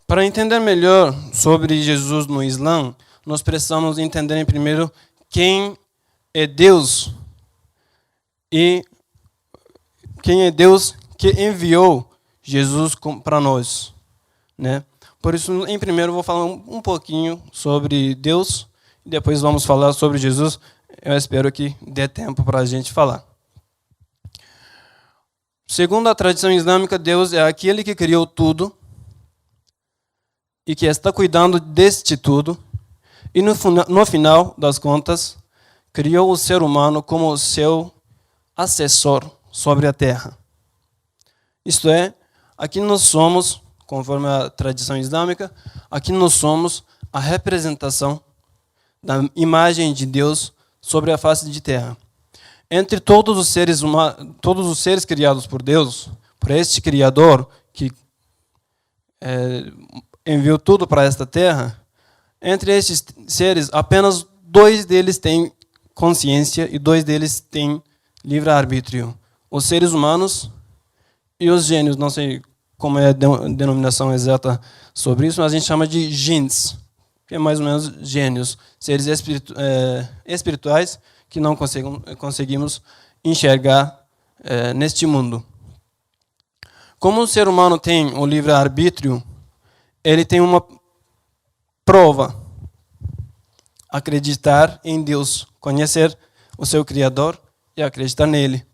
Para entender melhor sobre Jesus no Islã, nós precisamos entender primeiro quem é Deus e quem é Deus que enviou Jesus para nós, né? Por isso, em primeiro, vou falar um pouquinho sobre Deus e depois vamos falar sobre Jesus. Eu espero que dê tempo para a gente falar. Segundo a tradição islâmica, Deus é aquele que criou tudo e que está cuidando deste tudo, e no final das contas, criou o ser humano como seu assessor sobre a terra. Isto é, aqui nós somos, conforme a tradição islâmica, aqui nós somos a representação da imagem de Deus sobre a face de terra. Entre todos os seres criados por Deus, por este Criador que enviou tudo para esta terra, entre estes seres, apenas 2 deles têm consciência e 2 deles têm livre-arbítrio. Os seres humanos e os gênios. Não sei como é a denominação exata sobre isso, mas a gente chama de jins, que é mais ou menos gênios, seres espirituais que não conseguimos enxergar neste mundo. Como o ser humano tem o livre-arbítrio, ele tem uma prova: acreditar em Deus, conhecer o seu Criador e acreditar nele.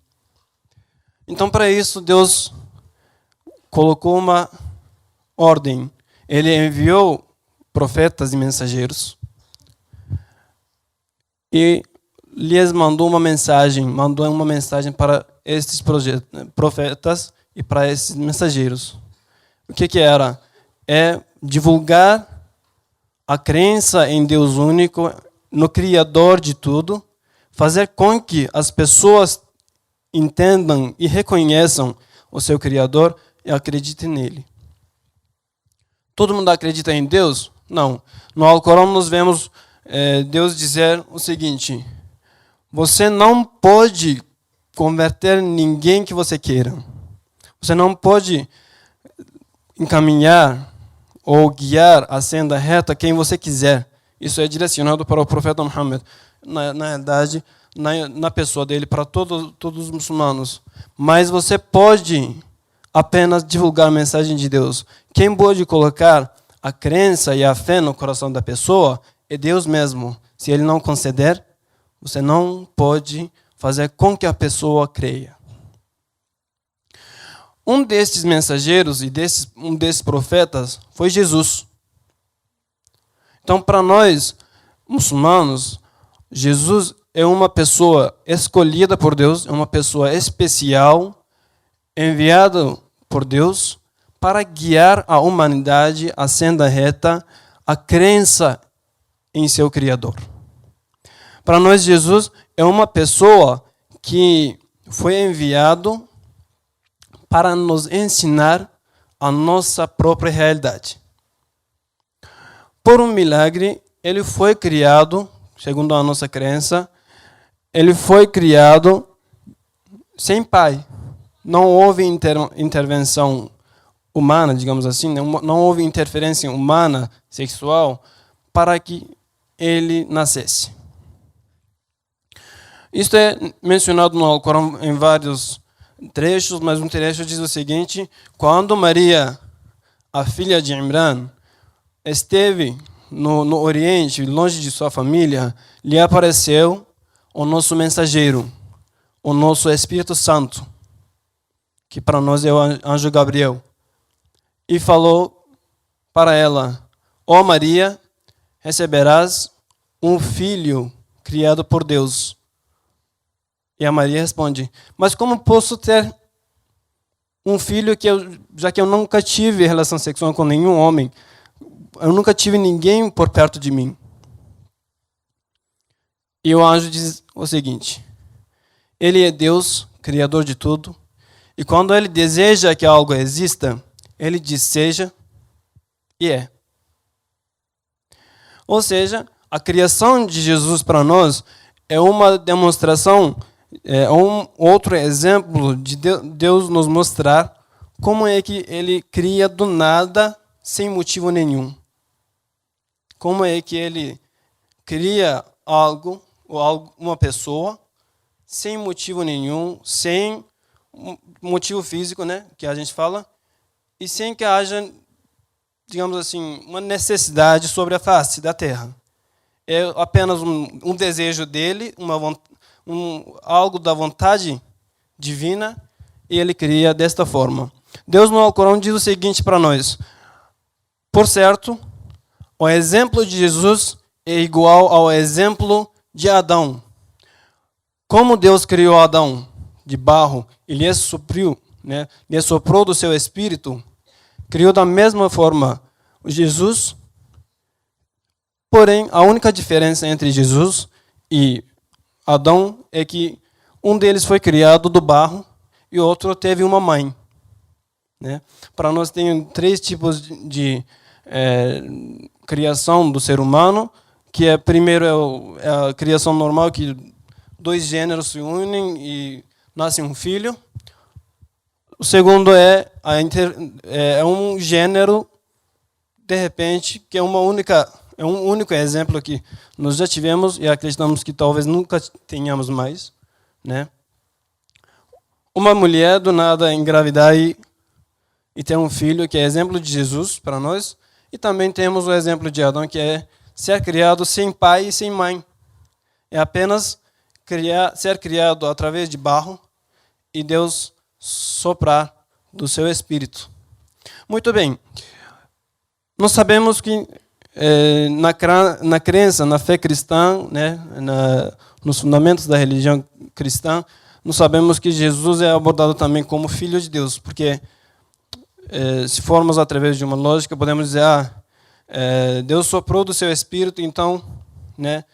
Então, para isso, Deus colocou uma ordem. Ele enviou profetas e mensageiros e lhes mandou uma mensagem para estes profetas e para esses mensageiros. O que era? É divulgar a crença em Deus único, no Criador de tudo, fazer com que as pessoas entendam e reconheçam o seu Criador e acreditem nele. Todo mundo acredita em Deus? Não. No Alcorão nós vemos Deus dizer o seguinte: você não pode converter ninguém que você queira. Você não pode encaminhar ou guiar a senda reta quem você quiser. Isso é direcionado para o profeta Muhammad. Na verdade, na pessoa dele, para todos os muçulmanos. Mas você pode apenas divulgar a mensagem de Deus. Quem pode colocar a crença e a fé no coração da pessoa é Deus mesmo. Se ele não conceder, você não pode fazer com que a pessoa creia. Um desses mensageiros e um desses profetas foi Jesus. Então, para nós, muçulmanos, Jesus é uma pessoa escolhida por Deus, é uma pessoa especial, enviada por Deus para guiar a humanidade à senda reta, a crença em seu Criador. Para nós, Jesus é uma pessoa que foi enviado para nos ensinar a nossa própria realidade. Por um milagre, ele foi criado, segundo a nossa crença, ele foi criado sem pai. Não houve intervenção humana, digamos assim, não houve interferência humana, sexual, para que ele nascesse. Isto é mencionado no Alcorão em vários trechos, mas um trecho diz o seguinte: quando Maria, a filha de Imran, esteve no Oriente, longe de sua família, lhe apareceu o nosso mensageiro, o nosso Espírito Santo, que para nós é o anjo Gabriel, e falou para ela: ó Maria, receberás um filho criado por Deus. E a Maria responde: mas como posso ter um filho já que eu nunca tive relação sexual com nenhum homem? Eu nunca tive ninguém por perto de mim. E o anjo diz o seguinte: ele é Deus, criador de tudo, e quando ele deseja que algo exista, ele diz seja, e é. Ou seja, a criação de Jesus para nós é uma demonstração, um outro exemplo de Deus nos mostrar como é que ele cria do nada sem motivo nenhum. Como é que ele cria algo, ou uma pessoa, sem motivo nenhum, sem motivo físico, né, que a gente fala, e sem que haja, digamos assim, uma necessidade sobre a face da terra. É apenas um desejo dele, algo da vontade divina, e ele cria desta forma. Deus no Alcorão diz o seguinte para nós: por certo, o exemplo de Jesus é igual ao exemplo de Adão. Como Deus criou Adão de barro e lhe supriu, né, lhe soprou do seu espírito, criou da mesma forma Jesus. Porém, a única diferença entre Jesus e Adão é que um deles foi criado do barro e o outro teve uma mãe. Né? Para nós tem 3 tipos de criação do ser humano, que primeiro é a criação normal, que 2 gêneros se unem e nasce um filho. O segundo é um gênero, de repente, que é um único exemplo que nós já tivemos e acreditamos que talvez nunca tenhamos mais, né? Uma mulher do nada engravidar e ter um filho, que é exemplo de Jesus para nós, e também temos o exemplo de Adão, que é ser criado sem pai e sem mãe. É apenas ser criado através de barro e Deus soprar do seu espírito. Muito bem. Nós sabemos que na crença, na fé cristã, né, nos fundamentos da religião cristã, nós sabemos que Jesus é abordado também como Filho de Deus, porque se formos através de uma lógica, podemos dizer, Deus soprou do seu espírito, então, né,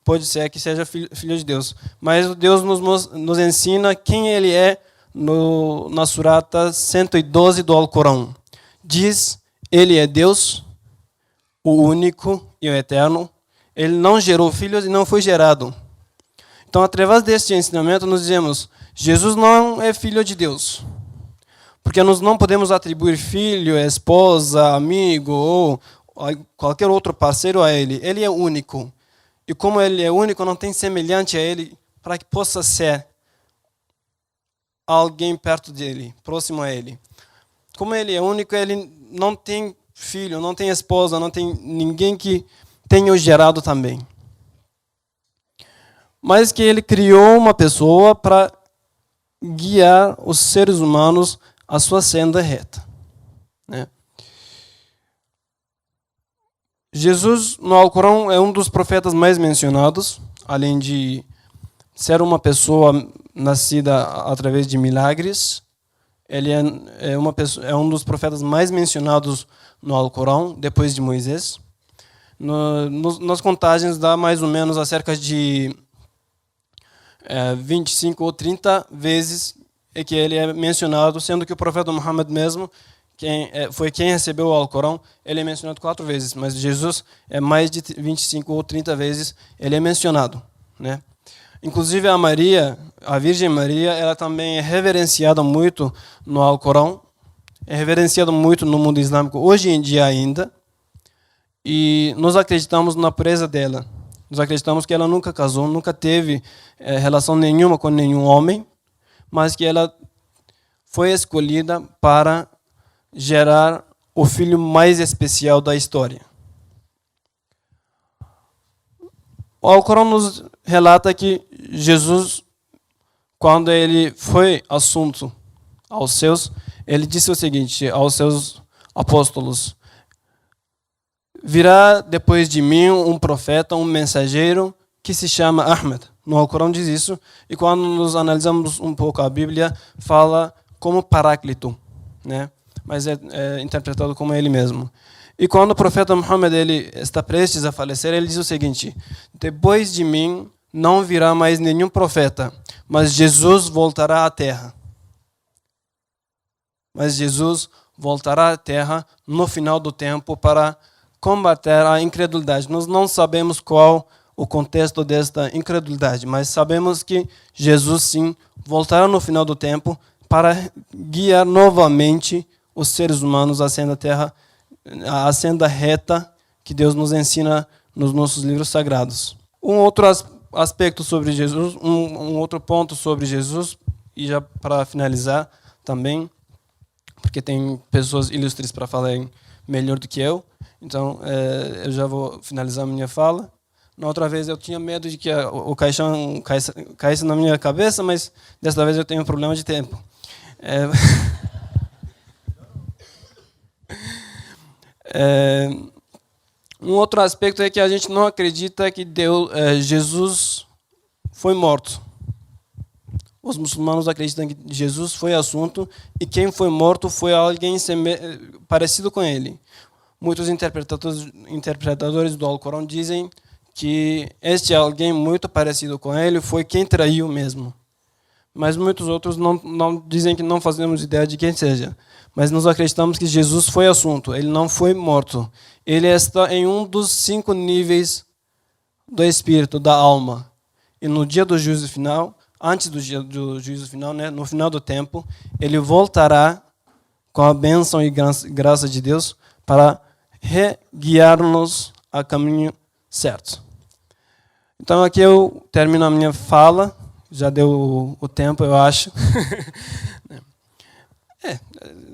pode ser que seja filho de Deus. Mas Deus nos ensina quem ele é na surata 112 do Alcorão. Diz, ele é Deus, o único e o eterno. Ele não gerou filhos e não foi gerado. Então, através deste ensinamento, nós dizemos, Jesus não é filho de Deus. Porque nós não podemos atribuir filho, esposa, amigo ou qualquer outro parceiro a ele. Ele é único. E como ele é único, não tem semelhante a ele para que possa ser alguém perto dele, próximo a ele. Como ele é único, ele não tem filho, não tem esposa, não tem ninguém que tenha o gerado também. Mas que ele criou uma pessoa para guiar os seres humanos à sua senda reta. Né? Jesus, no Alcorão, é um dos profetas mais mencionados, além de ser uma pessoa nascida através de milagres. Ele é um dos profetas mais mencionados no Alcorão, depois de Moisés. Nas contagens dá mais ou menos acerca de 25 ou 30 vezes que ele é mencionado, sendo que o profeta Muhammad mesmo, foi quem recebeu o Alcorão, ele é mencionado 4 vezes, mas Jesus é mais de 25 ou 30 vezes ele é mencionado, né? Inclusive a Virgem Maria, ela também é reverenciada muito no Alcorão, é reverenciada muito no mundo islâmico hoje em dia ainda, e nós acreditamos na pureza dela. Nós acreditamos que ela nunca casou, nunca teve relação nenhuma com nenhum homem, mas que ela foi escolhida para gerar o filho mais especial da história. O Alcorão nos relata que Jesus, quando ele foi assunto aos seus, ele disse o seguinte aos seus apóstolos: virá depois de mim um profeta, um mensageiro, que se chama Ahmed. No Alcorão diz isso, e quando nós analisamos um pouco a Bíblia, fala como Paráclito, né? Mas é interpretado como ele mesmo. E quando o profeta Muhammad ele está prestes a falecer, ele diz o seguinte: depois de mim não virá mais nenhum profeta, mas Jesus voltará à terra. Mas Jesus voltará à terra no final do tempo para combater a incredulidade. Nós não sabemos qual o contexto desta incredulidade, mas sabemos que Jesus sim voltará no final do tempo para guiar novamente os seres humanos à senda da terra a senda reta que Deus nos ensina nos nossos livros sagrados. Um outro aspecto sobre Jesus, um outro ponto sobre Jesus, e já para finalizar também, porque tem pessoas ilustres para falarem melhor do que eu, então eu já vou finalizar a minha fala. Na outra vez eu tinha medo de que o caixão caísse na minha cabeça, mas desta vez eu tenho um problema de tempo. Um outro aspecto é que a gente não acredita que Jesus foi morto. Os muçulmanos acreditam que Jesus foi assunto e quem foi morto foi alguém parecido com ele. Muitos interpretadores do Alcorão dizem que este alguém muito parecido com ele foi quem traiu mesmo. Mas muitos outros não dizem que não fazemos ideia de quem seja. Mas nós acreditamos que Jesus foi assunto, ele não foi morto. Ele está em um dos 5 níveis do espírito, da alma. E no dia do juízo final, antes do dia do juízo final, né, no final do tempo, ele voltará com a bênção e graça de Deus para guiar-nos a caminho certo. Então aqui eu termino a minha fala. Já deu o tempo, eu acho.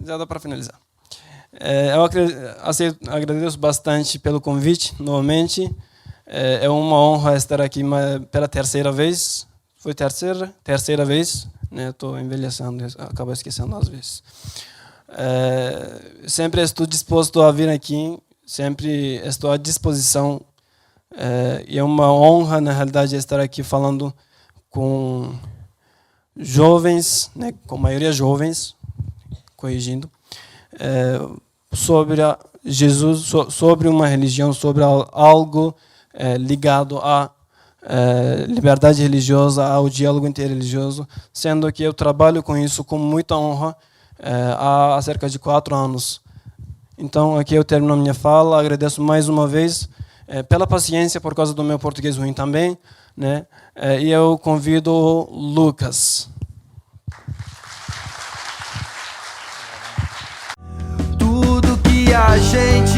Já dá para finalizar. Eu agradeço bastante pelo convite, novamente. É uma honra estar aqui pela terceira vez. Foi terceira vez. Estou envelhecendo, acabo esquecendo às vezes. Sempre estou disposto a vir aqui, sempre estou à disposição. E é uma honra, na realidade, estar aqui falando com jovens, né, com a maioria jovens, corrigindo, sobre Jesus, sobre uma religião, sobre algo ligado à liberdade religiosa, ao diálogo interreligioso, sendo que eu trabalho com isso com muita honra há cerca de 4 anos. Então, aqui eu termino a minha fala, agradeço mais uma vez pela paciência, por causa do meu português ruim também, né? E eu convido o Lucas. Tudo que a gente